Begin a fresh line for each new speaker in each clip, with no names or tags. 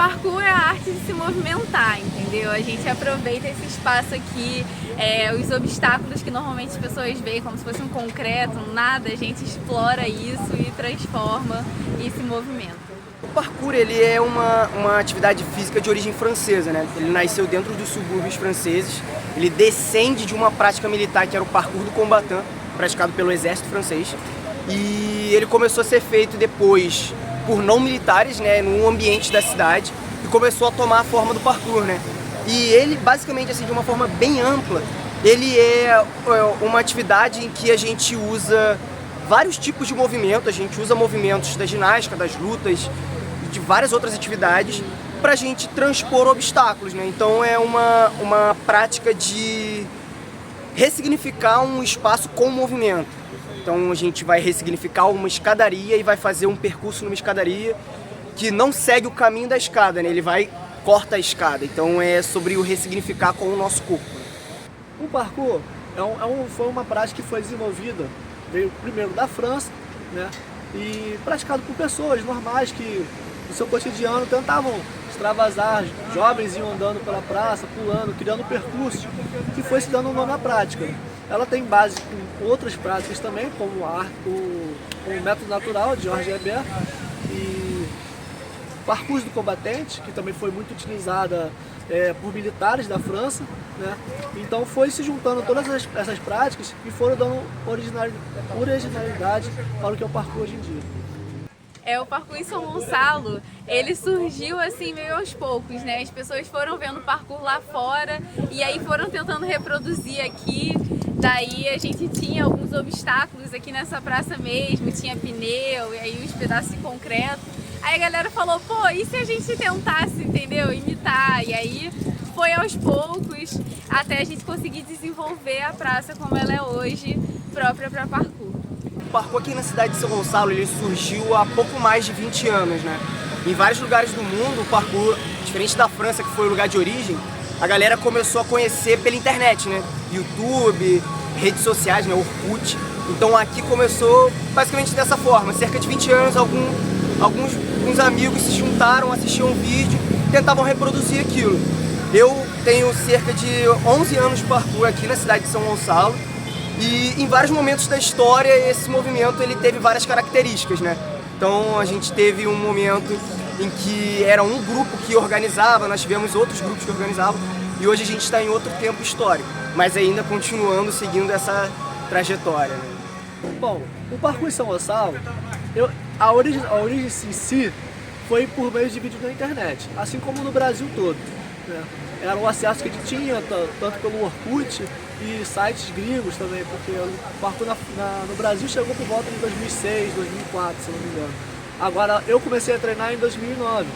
Parkour é a arte de se movimentar, entendeu? A gente aproveita esse espaço aqui, os obstáculos que normalmente as pessoas veem como se fosse um concreto, nada, a gente explora isso e transforma e se movimenta.
O parkour ele é uma atividade física de origem francesa, né? Ele nasceu dentro dos subúrbios franceses, ele descende de uma prática militar que era o parkour do combattant, praticado pelo exército francês, e ele começou a ser feito depois por não militares, né, no ambiente da cidade, e começou a tomar a forma do parkour, né? E ele, basicamente, assim, de uma forma bem ampla, ele é uma atividade em que a gente usa vários tipos de movimento, a gente usa movimentos da ginástica, das lutas, de várias outras atividades, para a gente transpor obstáculos, né? Então é uma prática de ressignificar um espaço com movimento. Então a gente vai ressignificar uma escadaria e vai fazer um percurso numa escadaria que não segue o caminho da escada, né? Ele corta a escada. Então é sobre o ressignificar com o nosso corpo.
O parkour foi uma prática que foi desenvolvida, veio primeiro da França, né? E praticado por pessoas normais que no seu cotidiano tentavam extravasar, jovens iam andando pela praça, pulando, criando percursos, que foi se dando um nome à prática. Ela tem base com outras práticas também, como o método natural de Georges Hébert e parkour do combatente, que também foi muito utilizada por militares da França, né? Então foi se juntando todas essas práticas e foram dando originalidade para o que é o parkour hoje em dia.
O parkour em São Gonçalo, ele surgiu assim meio aos poucos, né? As pessoas foram vendo o parkour lá fora e aí foram tentando reproduzir aqui. Daí a gente tinha alguns obstáculos aqui nessa praça mesmo, tinha pneu e aí os pedaços de concreto. Aí a galera falou, pô, e se a gente tentasse, entendeu? Imitar. E aí foi aos poucos até a gente conseguir desenvolver a praça como ela é hoje, própria para parkour.
O parkour aqui na cidade de São Gonçalo, ele surgiu há pouco mais de 20 anos, né? Em vários lugares do mundo, o parkour, diferente da França, que foi o lugar de origem, a galera começou a conhecer pela internet, né? YouTube, redes sociais, né? Orkut. Então aqui começou basicamente dessa forma. Cerca de 20 anos, alguns amigos se juntaram, assistiam um vídeo, tentavam reproduzir aquilo. Eu tenho cerca de 11 anos de parkour aqui na cidade de São Gonçalo. E em vários momentos da história esse movimento ele teve várias características, né? Então a gente teve um momento em que era um grupo que organizava, nós tivemos outros grupos que organizavam e hoje a gente está em outro tempo histórico, mas ainda continuando seguindo essa trajetória, né?
Bom, o parkour em São Gonçalo, a origem em si foi por meio de vídeos na internet, assim como no Brasil todo, né? Era um acesso que a gente tinha tanto pelo Orkut e sites gringos também, porque o parkour no Brasil chegou por volta de 2006, 2004, se não me engano. Agora, eu comecei a treinar em 2009.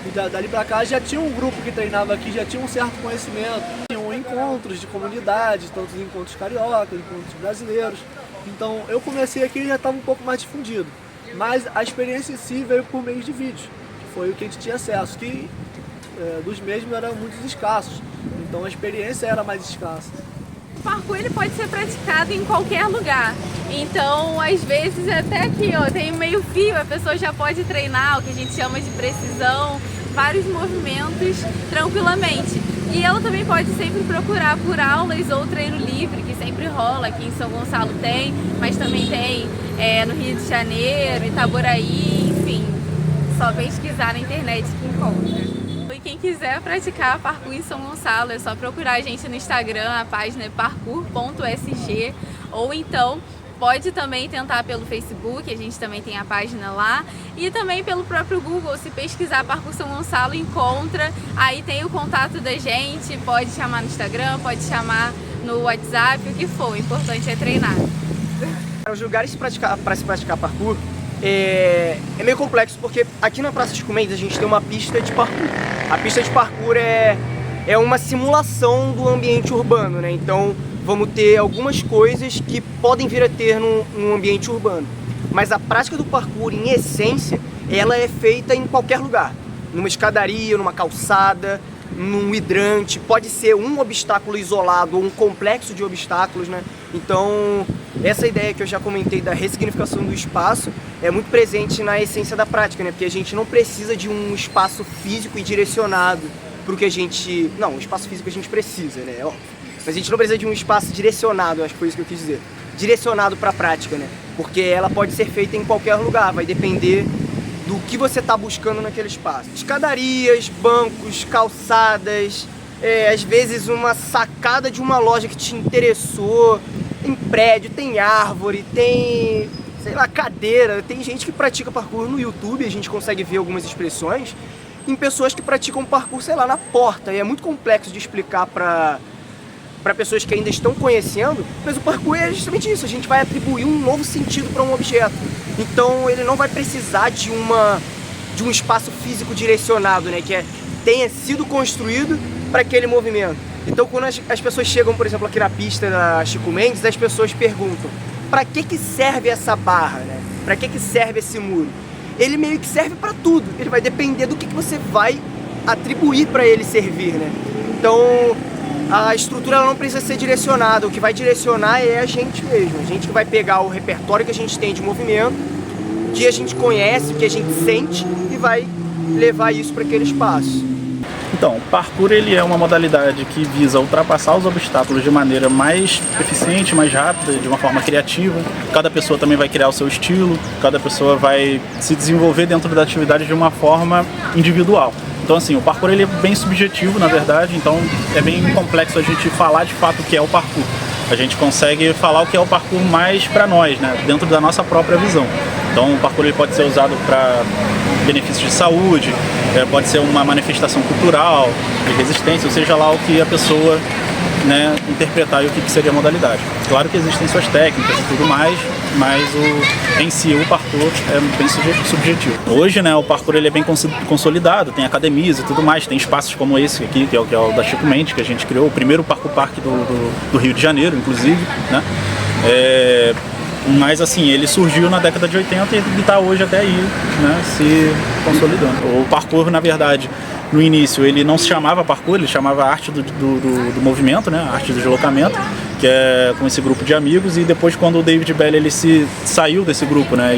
E dali pra cá já tinha um grupo que treinava aqui, já tinha um certo conhecimento. Tinham encontros de comunidade, tanto encontros cariocas, encontros brasileiros. Então eu comecei aqui e já estava um pouco mais difundido. Mas a experiência em si veio por meio de vídeos, que foi o que a gente tinha acesso, que dos mesmos eram muito escassos. Então a experiência era mais escassa.
O parkour ele pode ser praticado em qualquer lugar. Então, às vezes, até aqui, ó, tem um meio fio, a pessoa já pode treinar, o que a gente chama de precisão, vários movimentos tranquilamente. E ela também pode sempre procurar por aulas ou treino livre, que sempre rola, aqui em São Gonçalo tem, mas também tem no Rio de Janeiro, Itaboraí, enfim, só pesquisar na internet que encontra. E quem quiser praticar parkour em São Gonçalo, é só procurar a gente no Instagram, a página é parkour.sg, ou então pode também tentar pelo Facebook, a gente também tem a página lá, e também pelo próprio Google, se pesquisar Parkour São Gonçalo, encontra, aí tem o contato da gente, pode chamar no Instagram, pode chamar no WhatsApp, o que for, o importante é treinar.
Os lugares para se praticar parkour é meio complexo, porque aqui na Praça de Comentes a gente tem uma pista de parkour. A pista de parkour é uma simulação do ambiente urbano, né? Então vamos ter algumas coisas que podem vir a ter num ambiente urbano. Mas a prática do parkour, em essência, ela é feita em qualquer lugar. Numa escadaria, numa calçada, num hidrante, pode ser um obstáculo isolado ou um complexo de obstáculos, né? Então, essa ideia que eu já comentei da ressignificação do espaço é muito presente na essência da prática, né? Porque a gente não precisa de um espaço físico e direcionado para o que a gente... Não, o espaço físico a gente precisa, né? É óbvio. Mas a gente não precisa de um espaço direcionado, acho que foi isso que eu quis dizer. Direcionado para a prática, né? Porque ela pode ser feita em qualquer lugar, vai depender do que você está buscando naquele espaço. Escadarias, bancos, calçadas, às vezes uma sacada de uma loja que te interessou, tem prédio, tem árvore, tem, sei lá, cadeira. Tem gente que pratica parkour no YouTube, a gente consegue ver algumas expressões, em pessoas que praticam parkour, sei lá, na porta. E é muito complexo de explicar para pessoas que ainda estão conhecendo, mas o parkour é justamente isso, a gente vai atribuir um novo sentido para um objeto. Então ele não vai precisar de um espaço físico direcionado, né, que tenha sido construído para aquele movimento. Então quando as pessoas chegam, por exemplo, aqui na pista da Chico Mendes, as pessoas perguntam: para que serve essa barra, né? Para que serve esse muro? Ele meio que serve para tudo, ele vai depender do que você vai atribuir para ele servir, né? Então a estrutura ela não precisa ser direcionada, o que vai direcionar é a gente mesmo, a gente que vai pegar o repertório que a gente tem de movimento, que a gente conhece, que a gente sente e vai levar isso para aquele espaço.
Então, o parkour ele é uma modalidade que visa ultrapassar os obstáculos de maneira mais eficiente, mais rápida, de uma forma criativa. Cada pessoa também vai criar o seu estilo, cada pessoa vai se desenvolver dentro da atividade de uma forma individual. Então assim, o parkour ele é bem subjetivo, na verdade, então é bem complexo a gente falar de fato o que é o parkour. A gente consegue falar o que é o parkour mais para nós, né, dentro da nossa própria visão. Então o parkour ele pode ser usado para benefícios de saúde, pode ser uma manifestação cultural, de resistência, ou seja lá o que a pessoa, né, interpretar e o que seria a modalidade. Claro que existem suas técnicas e tudo mais, mas em si o parkour é bem subjetivo. Hoje, né, o parkour ele é bem consolidado, tem academias e tudo mais, tem espaços como esse aqui, que é o da Chico Mendes, que a gente criou, o primeiro parkour park do Rio de Janeiro, inclusive, né? Mas assim, ele surgiu na década de 80 e está hoje até aí, né, se consolidando. O parkour, na verdade, no início ele não se chamava parkour, ele chamava arte do movimento, né, arte do deslocamento, que é com esse grupo de amigos, e depois quando o David Belli ele saiu desse grupo, né,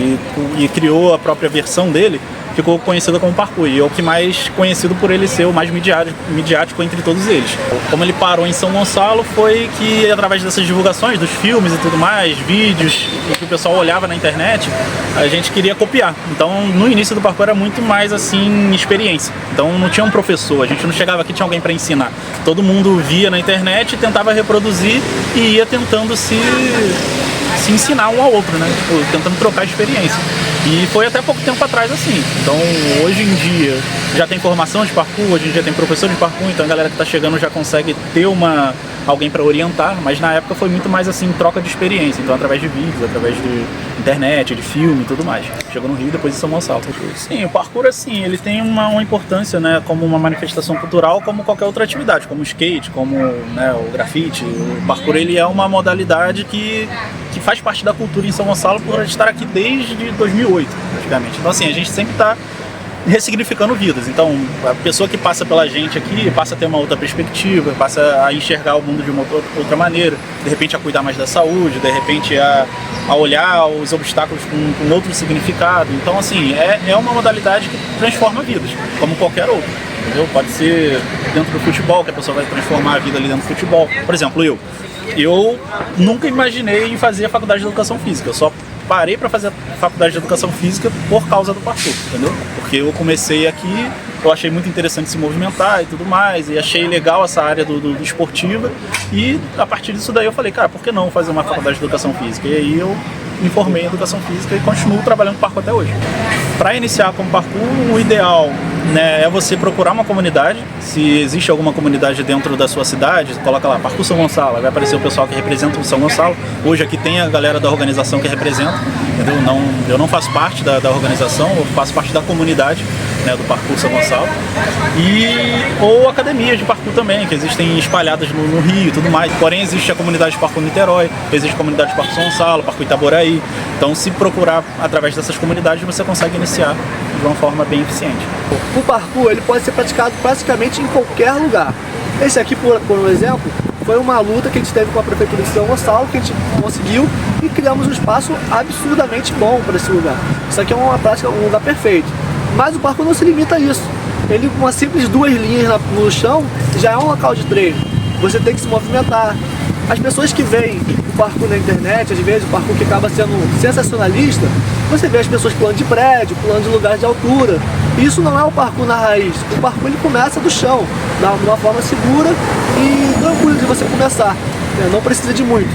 e criou a própria versão dele, ficou conhecido como parkour, e é o que mais conhecido por ele ser o mais midiático entre todos eles. Como ele parou em São Gonçalo foi que através dessas divulgações dos filmes e tudo mais, vídeos que o pessoal olhava na internet, a gente queria copiar. Então no início do parkour era muito mais assim, experiência. Então não tinha um professor, a gente não chegava aqui, tinha alguém para ensinar. Todo mundo via na internet, tentava reproduzir e ia tentando se ensinar um ao outro, né? Tipo, tentando trocar experiência. E foi até pouco tempo atrás assim. Então hoje em dia já tem formação de parkour, hoje em dia tem professor de parkour, então a galera que está chegando já consegue ter alguém para orientar, mas na época foi muito mais assim, troca de experiência, então através de vídeos, através de internet, de filme e tudo mais. Chegou no Rio, depois em São Gonçalo. Sim, o parkour assim, ele tem uma importância, né, como uma manifestação cultural, como qualquer outra atividade, como o skate, como, né, o grafite. O parkour ele é uma modalidade que faz parte da cultura em São Gonçalo por estar aqui desde 2008, praticamente. Então assim, a gente sempre está ressignificando vidas. Então, a pessoa que passa pela gente aqui passa a ter uma outra perspectiva, passa a enxergar o mundo de uma outra maneira, de repente a cuidar mais da saúde, de repente a olhar os obstáculos com outro significado. Então, assim, é uma modalidade que transforma vidas, como qualquer outra. Entendeu? Pode ser dentro do futebol, que a pessoa vai transformar a vida ali dentro do futebol. Por exemplo, eu nunca imaginei em fazer a faculdade de educação física, eu só parei para fazer a faculdade de educação física por causa do parkour, entendeu? Porque eu comecei aqui, eu achei muito interessante se movimentar e tudo mais, e achei legal essa área do esportiva, e a partir disso daí eu falei, cara, por que não fazer uma faculdade de educação física? E aí eu me formei em educação física e continuo trabalhando com parkour até hoje. Para iniciar com parkour, o ideal, né, é você procurar uma comunidade. Se existe alguma comunidade dentro da sua cidade, coloca lá Parkour São Gonçalo, vai aparecer o pessoal que representa o São Gonçalo. Hoje aqui tem a galera da organização que representa, entendeu? Eu não faço parte da organização, eu faço parte da comunidade, né, do Parkour São Gonçalo. Ou academias de parkour também, que existem espalhadas no Rio e tudo mais. Porém, existe a comunidade de parkour Niterói, existe a comunidade de parkour São Gonçalo, parkour Itaboraí. Então, se procurar através dessas comunidades, você consegue iniciar de uma forma bem eficiente.
O parkour ele pode ser praticado praticamente em qualquer lugar. Esse aqui, por exemplo, Foi uma luta que a gente teve com a Prefeitura de São Gonçalo, que a gente conseguiu e criamos um espaço absurdamente bom para esse lugar. Isso aqui é uma prática, um lugar perfeito. Mas o parkour não se limita a isso. Ele, com uma simples 2 linhas no chão, já é um local de treino. Você tem que se movimentar. As pessoas que veem o parkour na internet, às vezes o parkour que acaba sendo sensacionalista, você vê as pessoas pulando de prédio, pulando de lugares de altura. Isso não é o parkour na raiz. O parkour ele começa do chão, de uma forma segura e tranquila de você começar. Não precisa de muito.